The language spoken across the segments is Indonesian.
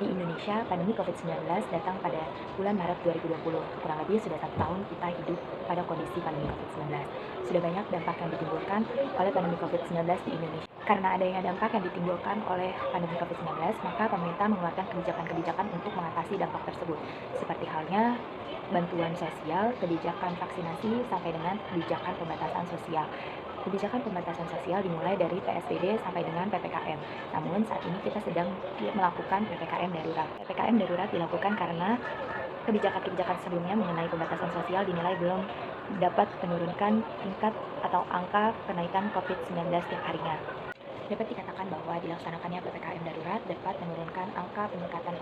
Di Indonesia, pandemi COVID-19 datang pada bulan Maret 2020. Kurang lebih sudah 1 tahun kita hidup pada kondisi pandemi COVID-19. Sudah banyak dampak yang ditimbulkan oleh pandemi COVID-19 di Indonesia. Karena adanya dampak yang ditimbulkan oleh pandemi COVID-19, maka pemerintah mengeluarkan kebijakan-kebijakan untuk mengatasi dampak tersebut. Seperti halnya bantuan sosial, kebijakan vaksinasi, sampai dengan kebijakan pembatasan sosial. Kebijakan pembatasan sosial dimulai dari PSBB sampai dengan PPKM. Namun saat ini kita sedang melakukan PPKM darurat. PPKM darurat dilakukan karena kebijakan-kebijakan sebelumnya mengenai pembatasan sosial dinilai belum dapat menurunkan tingkat atau angka kenaikan COVID-19 setiap harinya. Dapat dikatakan bahwa dilaksanakannya PPKM darurat dapat menurunkan angka peningkatan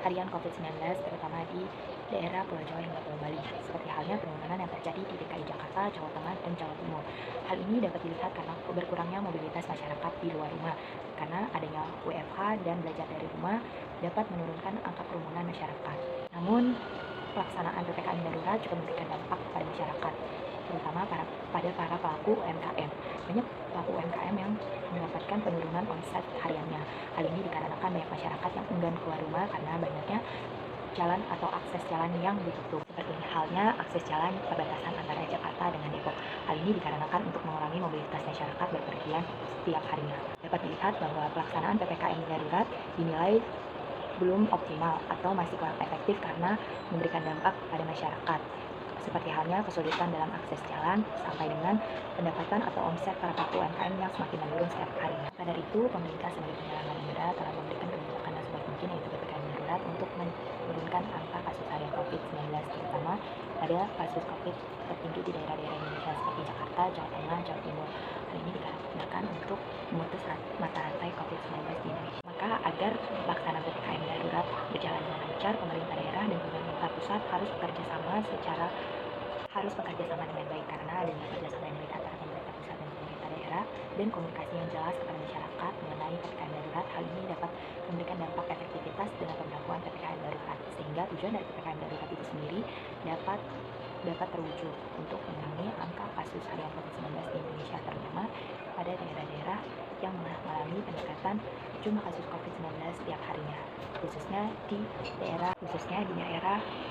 harian COVID-19 terutama di daerah Pulau Jawa hingga Pulau Bali, seperti halnya penurunan yang terjadi di DKI Jakarta, Jawa Tengah, dan Jawa Timur. Hal ini dapat dilihat karena berkurangnya mobilitas masyarakat di luar rumah, karena adanya WFH dan belajar dari rumah dapat menurunkan angka kerumunan masyarakat. Namun, pelaksanaan PPKM darurat juga memberikan dampak pada masyarakat, terutama pada para pelaku UMKM. Banyak pelaku UMKM yang mendapatkan penurunan omset hariannya. Hal ini dikarenakan banyak masyarakat yang enggan keluar rumah karena banyaknya jalan atau akses jalan yang ditutup. Seperti halnya akses jalan perbatasan antara Jakarta dengan Depok. Hal ini dikarenakan untuk mengurangi mobilitas masyarakat berpergian setiap harinya. Dapat dilihat bahwa pelaksanaan PPKM darurat dinilai belum optimal atau masih kurang efektif karena memberikan dampak pada masyarakat, seperti halnya kesulitan dalam akses jalan sampai dengan pendapatan atau omset para pelaku UMKM yang semakin menurun setiap harinya. Pada itu, pemerintah sebagai penyelenggara negara telah memberikan kebijakan yang sebaik mungkin yaitu PPKM darurat untuk menurunkan angka kasus harian COVID-19, terutama pada kasus COVID tertinggi di daerah-daerah Indonesia seperti Jakarta, Jawa Tengah, Jawa Timur. Hal ini dikarenakan untuk memutus mata rantai COVID-19 di Indonesia. Maka agar pelaksanaan PPKM darurat berjalan dengan lancar, pemerintah daerah dan pemerintah pusat harus bekerja sama dengan baik karena adanya kerjasama yang baik antara pemerintah pusat dan pemerintah daerah dan komunikasi yang jelas kepada masyarakat mengenai PPKM darurat. Hal ini dapat memberikan dampak efektivitas dengan pemberlakuan PPKM darurat, sehingga tujuan dari PPKM darurat itu sendiri dapat terwujud untuk mengurangi angka kasus harian COVID-19 di Indonesia, terutama pada daerah-daerah yang mengalami peningkatan jumlah kasus COVID-19 setiap harinya, khususnya di daerah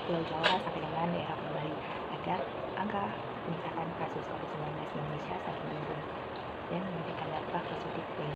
Pulau Jawa sampai dengan daerah Pulau Bali, agar angka peningkatan kasus COVID-19 di Indonesia semakin menurun dan memberikan dampak positif